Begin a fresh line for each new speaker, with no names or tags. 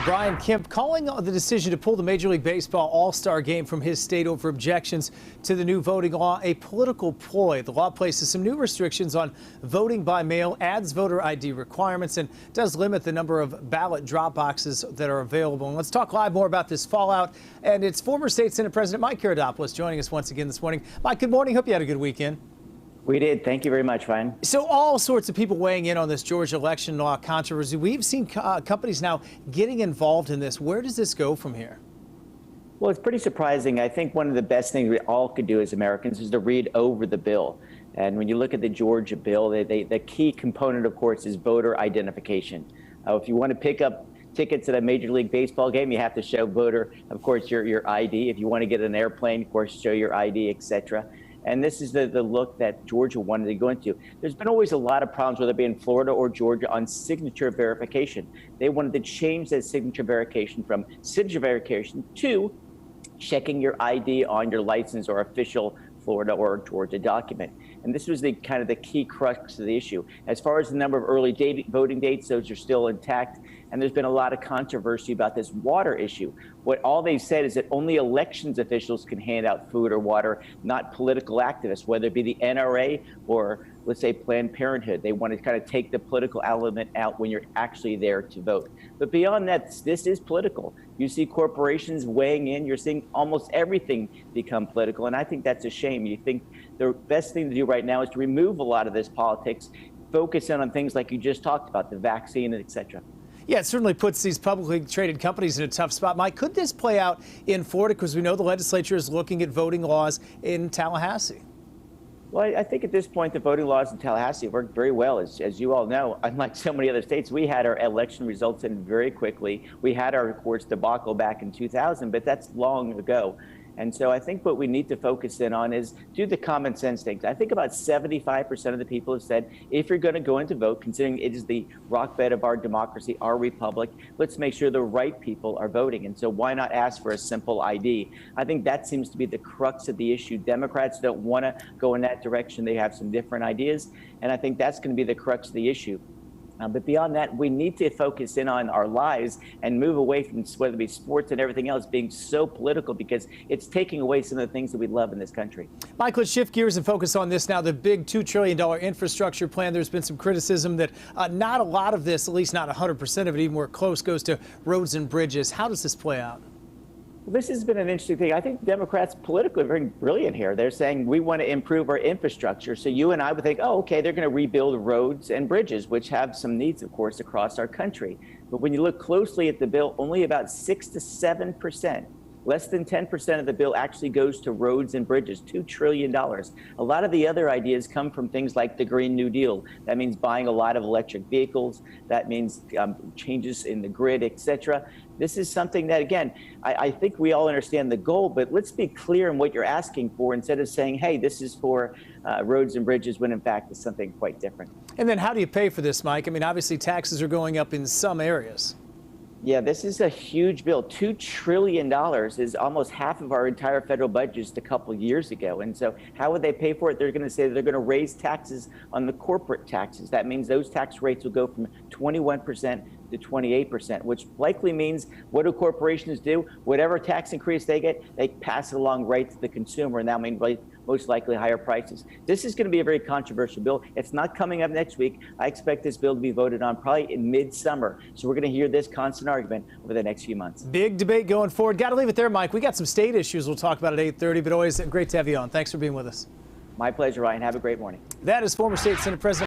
Brian Kemp calling the decision to pull the Major League Baseball All-Star game from his state over objections to the new voting law a political ploy. The law places some new restrictions on voting by mail, adds voter ID requirements, and does limit the number of ballot drop boxes that are available. And let's talk live more about this fallout. And it's former State Senate President Mike Haridopolos joining us once again this morning. Mike, good morning. Hope you had a good weekend.
We did. Thank you very much, Ryan.
So all sorts of people weighing in on this Georgia election law controversy. We've seen companies now getting involved in this. Where does this go from here?
Well, it's pretty surprising. I think one of the best things we all could do as Americans is to read over the bill. And when you look at the Georgia bill, the key component, of course, is voter identification. If you want to pick up tickets at a Major League Baseball game, you have to show voter, of course, your ID. If you want to get an airplane, of course, show your ID, etc. And this is the look that Georgia wanted to go into. There's been always a lot of problems, whether it be in Florida or Georgia, on signature verification. They wanted to change that signature verification from signature verification to checking your ID on your license or official Florida or Georgia document. And this was the kind of the key crux of the issue. As far as the number of early voting dates, those are still intact. And there's been a lot of controversy about this water issue. What all they've said is that only elections officials can hand out food or water, not political activists, whether it be the NRA or, let's say, Planned Parenthood. They want to kind of take the political element out when you're actually there to vote. But beyond that, this is political. You see corporations weighing in. You're seeing almost everything become political. And I think that's a shame. You think the best thing to do right now is to remove a lot of this politics, focus in on things like you just talked about, the vaccine, et cetera.
Yeah, it certainly puts these publicly traded companies in a tough spot. Mike, could this play out in Florida? Because we know the legislature is looking at voting laws in Tallahassee.
Well, I think at this point, the voting laws in Tallahassee worked very well. As you all know, unlike so many other states, we had our election results in very quickly. We had our, of course, debacle back in 2000, but that's long ago. And so I think what we need to focus in on is do the common sense things. I think about 75% of the people have said, if you're going to go in to vote, considering it is the rock bed of our democracy, our republic, let's make sure the right people are voting. And so why not ask for a simple ID? I think that seems to be the crux of the issue. Democrats don't want to go in that direction. They have some different ideas. And I think that's going to be the crux of the issue. But beyond that, we need to focus in on our lives and move away from whether it be sports and everything else being so political, because it's taking away some of the things that we love in this country.
Mike, let's shift gears and focus on this now, the big $2 trillion infrastructure plan. There's been some criticism that not a lot of this, at least not 100% of it, even where close, goes to roads and bridges. How does this play out?
Well, this has been an interesting thing. I think Democrats politically are very brilliant here. They're saying we want to improve our infrastructure. So you and I would think, oh, okay, they're going to rebuild roads and bridges, which have some needs, of course, across our country. But when you look closely at the bill, only about 6 to 7%. Less than 10% of the bill actually goes to roads and bridges, $2 trillion. A lot of the other ideas come from things like the Green New Deal. That means buying a lot of electric vehicles. That means changes in the grid, et cetera. This is something that, again, I think we all understand the goal, but let's be clear in what you're asking for instead of saying, hey, this is for roads and bridges, when in fact it's something quite different.
And then how do you pay for this, Mike? I mean, obviously taxes are going up in some areas.
Yeah, this is a huge bill. $2 trillion is almost half of our entire federal budget just a couple years ago. And so how would they pay for it? They're going to say they're going to raise taxes on the corporate taxes. That means those tax rates will go from 21% to 28%, which likely means what do corporations do? Whatever tax increase they get, they pass it along right to the consumer, and that means most likely higher prices. This is going to be a very controversial bill. It's not coming up next week. I expect this bill to be voted on probably in mid-summer. So we're going to hear this constant argument over the next few months.
Big debate going forward. Got to leave it there, Mike. We got some state issues we'll talk about at 8:30, but always great to have you on. Thanks for being with us.
My pleasure, Ryan. Have a great morning.
That is former State Senate President